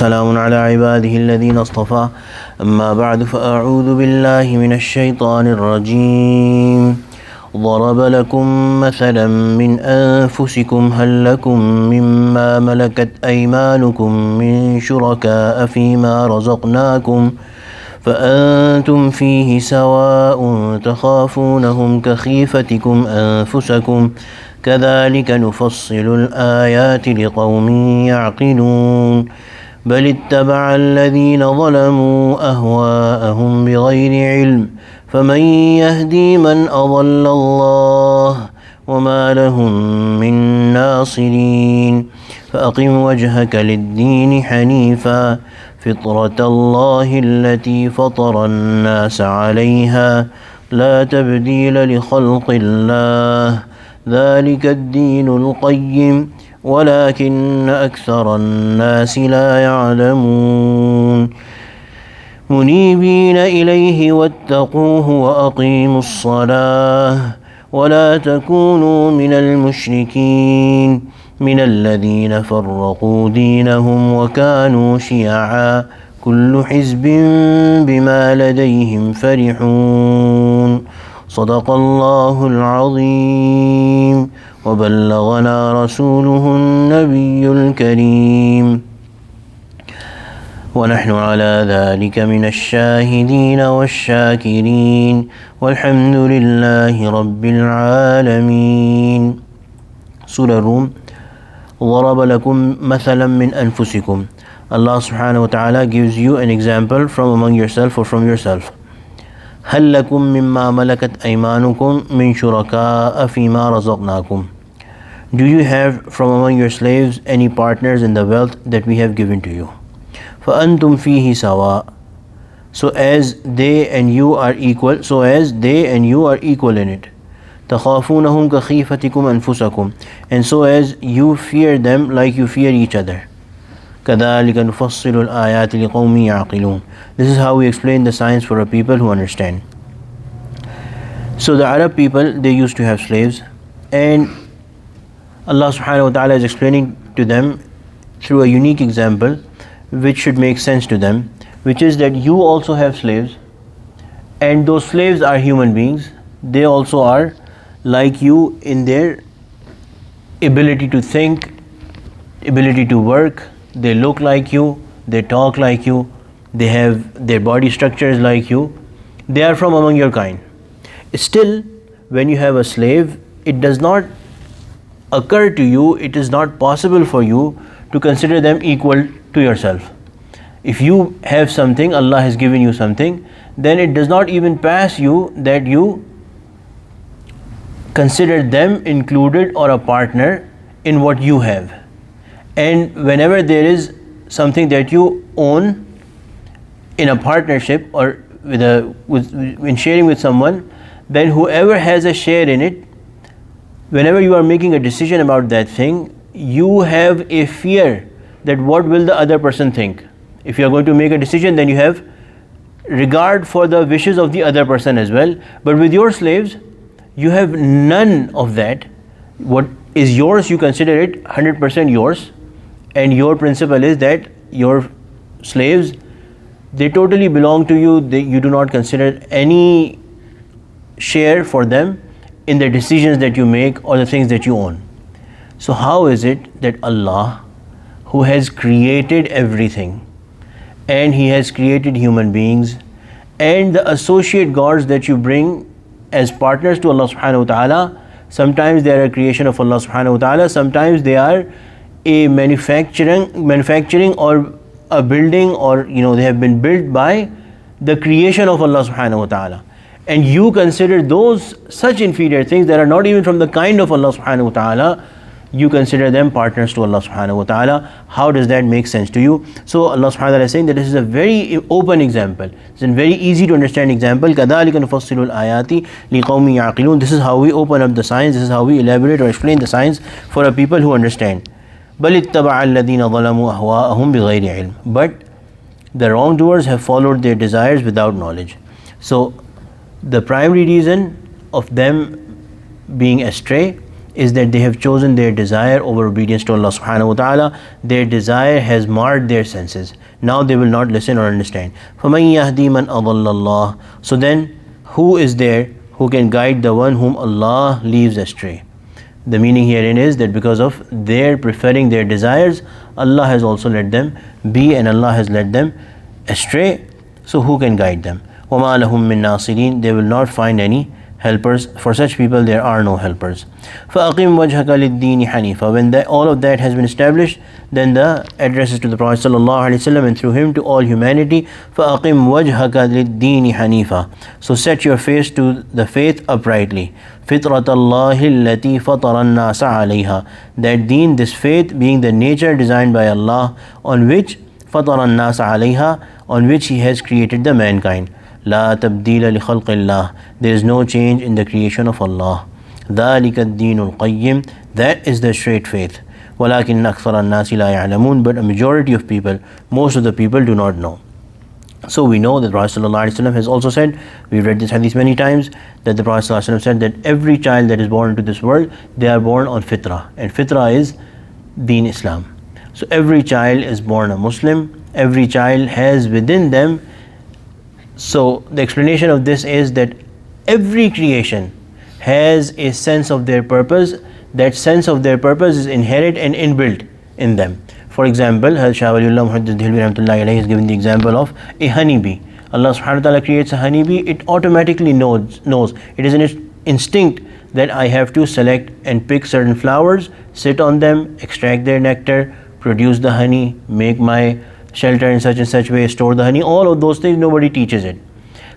وسلام على عباده الذين اصطفى أما بعد فأعوذ بالله من الشيطان الرجيم ضرب لكم مثلا من أنفسكم هل لكم مما ملكت أيمانكم من شركاء فيما رزقناكم فأنتم فيه سواء تخافونهم كخيفتكم أنفسكم كذلك نفصل الآيات لقوم يعقلون بل اتبع الذين ظلموا أهواءهم بغير علم فمن يهدي من أضل الله وما لهم من ناصرين فأقم وجهك للدين حنيفا فطرة الله التي فطر الناس عليها لا تبديل لخلق الله ذلك الدين القيم ولكن أكثر الناس لا يعلمون منيبين إليه واتقوه وأقيموا الصلاة ولا تكونوا من المشركين من الذين فرقوا دينهم وكانوا شيعا كل حزب بما لديهم فرحون صدق الله العظيم وبلغنا رسوله النبي الكريم ونحن على ذلك من الشاهدين والشاكرين والحمد لله رب العالمين. Surah Roum. ضرب لكم مثلا من أنفسكم. Allah subhanahu wa ta'ala gives you an example from among yourself or from yourself. هل لكم مما ملكت أيمانكم من شركاء فيما رزقناكم. Do you have from among your slaves any partners in the wealth that we have given to you? فأنتم فيه سواء. So as they and you are equal in it. تخافونهم كخيفتكم أنفسكم. And so as you fear them like you fear each other. كذلك نفصل الآيات لقوم يعقلون. This is how we explain the science for a people who understand. So the Arab people, they used to have slaves, and Allah subhanahu wa ta'ala is explaining to them through a unique example which should make sense to them, which is that you also have slaves, and those slaves are human beings. They also are like you in their ability to think, ability to work. They look like you, they talk like you, they have their body structures like you. They are from among your kind. Still, when you have a slave, it does not occur to you, it is not possible for you to consider them equal to yourself. If you have something, Allah has given you something, then it does not even pass you that you consider them included or a partner in what you have. And whenever there is something that you own in a partnership or in sharing with someone, then whoever has a share in it, whenever you are making a decision about that thing, you have a fear that what will the other person think. If you are going to make a decision, then you have regard for the wishes of the other person as well. But with your slaves, you have none of that. What is yours, you consider it 100% yours, and your principle is that your slaves, they totally belong to you. You do not consider any share for them in the decisions that you make or the things that you own. So how is it that Allah, who has created everything, and He has created human beings, and the associate gods that you bring as partners to Allah subhanahu wa ta'ala, sometimes they are a creation of Allah subhanahu wa ta'ala, sometimes they are a manufacturing or a building, or they have been built by the creation of Allah subhanahu wa ta'ala, and you consider those such inferior things that are not even from the kind of Allah subhanahu wa ta'ala, you consider them partners to Allah subhanahu wa ta'ala. How does that make sense to you? So Allah subhanahu wa ta'ala is saying that this is a very open example. It's a very easy to understand example. كَذَلِكَ نُفَصِّلُ الْآيَاتِ لِقَوْمٍ يَعْقِلُونَ. This is how we open up the science. This is how we elaborate or explain the science for a people who understand. بَلِ اتَّبَعَ الَّذِينَ ظَلَمُوا أَهْوَاءَهُمْ بِغَيْرِ عِلْمٍ. But the wrongdoers have followed their desires without knowledge. So the primary reason of them being astray is that they have chosen their desire over obedience to Allah subhanahu wa ta'ala. Their desire has marred their senses. Now they will not listen or understand. فَمَن يَهْدِي مَنْ أَضَلَّ اللَّهُ. So then, who is there who can guide the one whom Allah leaves astray? The meaning herein is that because of their preferring their desires, Allah has also let them be and Allah has led them astray. So who can guide them? وَمَا لَهُم مِّن نَاصِرِينَ. They will not find any helpers. For such people there are no helpers. فَأَقِمْ وَجْهَكَ لِلدِّينِ حَنِيفًا. When all of that has been established, then the address is to the Prophet ﷺ and through him to all humanity. فَأَقِمْ وَجْهَكَ لِلدِّينِ حَنِيفًا. So set your face to the faith uprightly. فِطْرَةَ اللَّهِ الَّتِي فَطَرَ النَّاسَ عَلَيْهَا. That deen, this faith, being the nature designed by Allah, on which فَطَرَ النَّاسَ عَلَيْهَا, on which He has created the mankind. لا تبديل لخلق الله. There is no change in the creation of Allah. ذلك الدين القيم. That is the straight faith. ولكن أكثر الناس لا يعلمون. But a majority of people, most of the people do not know. So we know that Prophet ﷺ has also said, we've read this hadith many times, that the Prophet ﷺ said that every child that is born into this world, they are born on fitrah. And fitrah is Deen Islam. So every child is born a Muslim. Every child has within them. So the explanation of this is that every creation has a sense of their purpose. That sense of their purpose is inherent and inbuilt in them. For example, Shah Waliullah Muhaddith Dehlvi Rahmatullahi Alayhi is given the example of a honeybee. Allah subhanahu wa ta'ala creates a honeybee, it automatically knows. It is an instinct that I have to select and pick certain flowers, sit on them, extract their nectar, produce the honey, make my shelter in such and such way, store the honey. All of those things, nobody teaches it.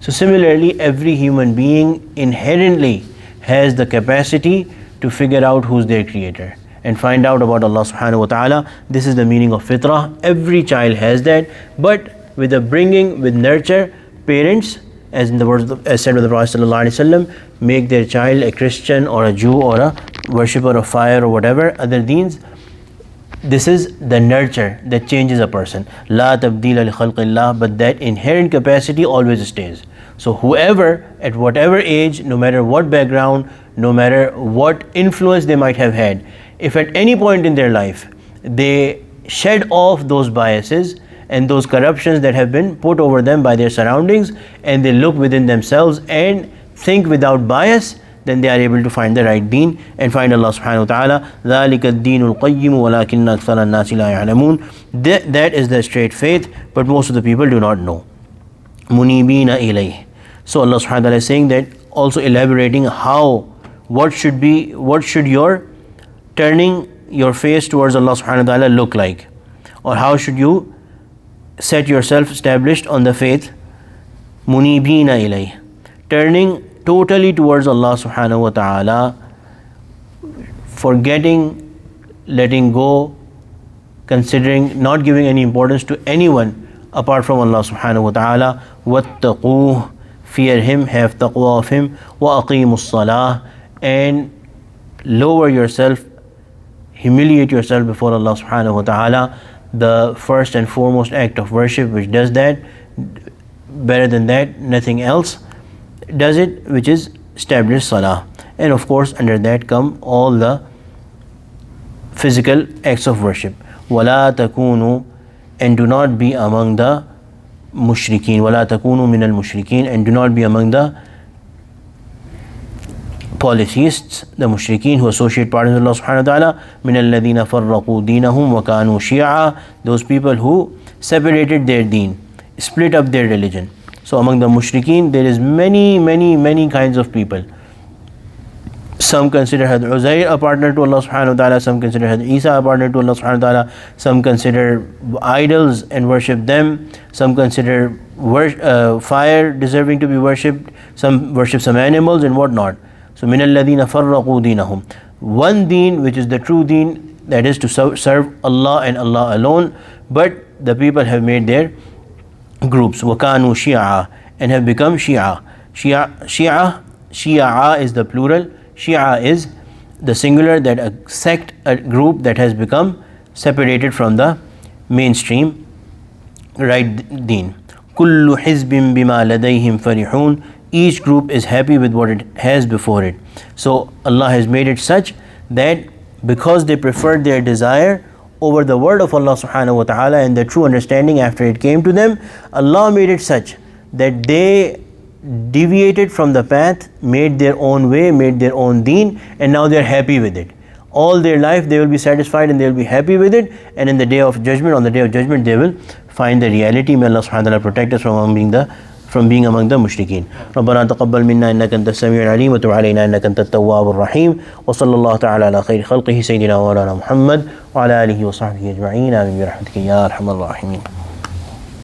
So similarly, every human being inherently has the capacity to figure out who's their creator and find out about Allah subhanahu wa ta'ala. This is the meaning of fitrah. Every child has that, but with the bringing, with nurture, parents, as in the words as said by the Prophet sallallahu alaihi wasallam, make their child a Christian or a Jew or a worshipper of fire or whatever other deens. This is the nurture that changes a person. La tabdeela li khalqillah. But that inherent capacity always stays. So whoever, at whatever age, no matter what background, no matter what influence they might have had, if at any point in their life they shed off those biases and those corruptions that have been put over them by their surroundings, and they look within themselves and think without bias, then they are able to find the right deen and find Allah subhanahu wa ta'ala. ذَلِكَ الدِّينُ الْقَيِّمُ وَلَكِنَّ أَكْثَرَ النَّاسِ لَا يَعْلَمُونَ. That is the straight faith, but most of the people do not know. مُنِيبِينَ إِلَيْهِ. So Allah subhanahu wa ta'ala is saying that, also elaborating what should your turning your face towards Allah subhanahu wa ta'ala look like, or how should you set yourself established on the faith. مُنِيبِينَ إِلَيْهِ. Turning totally towards Allah subhanahu wa ta'ala, forgetting, letting go, considering, not giving any importance to anyone apart from Allah subhanahu wa ta'ala. وَاتَّقُوهُ. Fear Him, have taqwa of Him. وَأَقِيمُوا الصَّلَاةِ. And lower yourself, humiliate yourself before Allah subhanahu wa ta'ala. The first and foremost act of worship which does that, better than that nothing else does it, which is establish salah. And of course under that come all the physical acts of worship. وَلَا تَكُونُوا. And do not be among the mushrikeen. وَلَا تَكُونُوا مِنَ الْمُشْرِكِينَ. And do not be among the polytheists, the mushrikeen who associate partners with Allah subhanahu wa ta'ala. مِنَ الَّذِينَ فَرَّقُوا دِينَهُمْ وَكَانُوا شِيَعًا. Those people who separated their deen, split up their religion. So among the mushrikeen there is many kinds of people. Some consider Hadr Uzair a partner to Allah subhanahu wa ta'ala, some consider Hadr Isa a partner to Allah subhanahu wa ta'ala, some consider idols and worship them, some consider fire deserving to be worshipped, some worship some animals and whatnot. So min alladhina farraqu deenahum. One deen which is the true deen, that is to serve Allah and Allah alone, but the people have made their groups. وَكَانُوا شِيَعًا. And have become Shia. Shia is the plural. Shia is the singular, that a sect, a group that has become separated from the mainstream right deen. كُلُّ حِزْبٍ بِمَا لَدَيْهِمْ فَرِحُونَ. Each group is happy with what it has before it. So Allah has made it such that because they preferred their desire over the word of Allah subhanahu wa ta'ala and the true understanding after it came to them, Allah made it such that they deviated from the path, made their own way, made their own deen, and now they're happy with it. All their life they will be satisfied and they will be happy with it, and in the day of judgment, on the day of judgment, they will find the reality. May Allah subhanahu wa ta'ala protect us from being among the mushrikeen. ربنا تقبل منا إنك أنت السميع العليم وتب علينا إنك أنت التواب الرحيم وصلى الله تعالى على خير خلقه سيدنا ومولانا محمد وعلى آله وصحبه أجمعين آمين برحمتك يا أرحم الراحمين.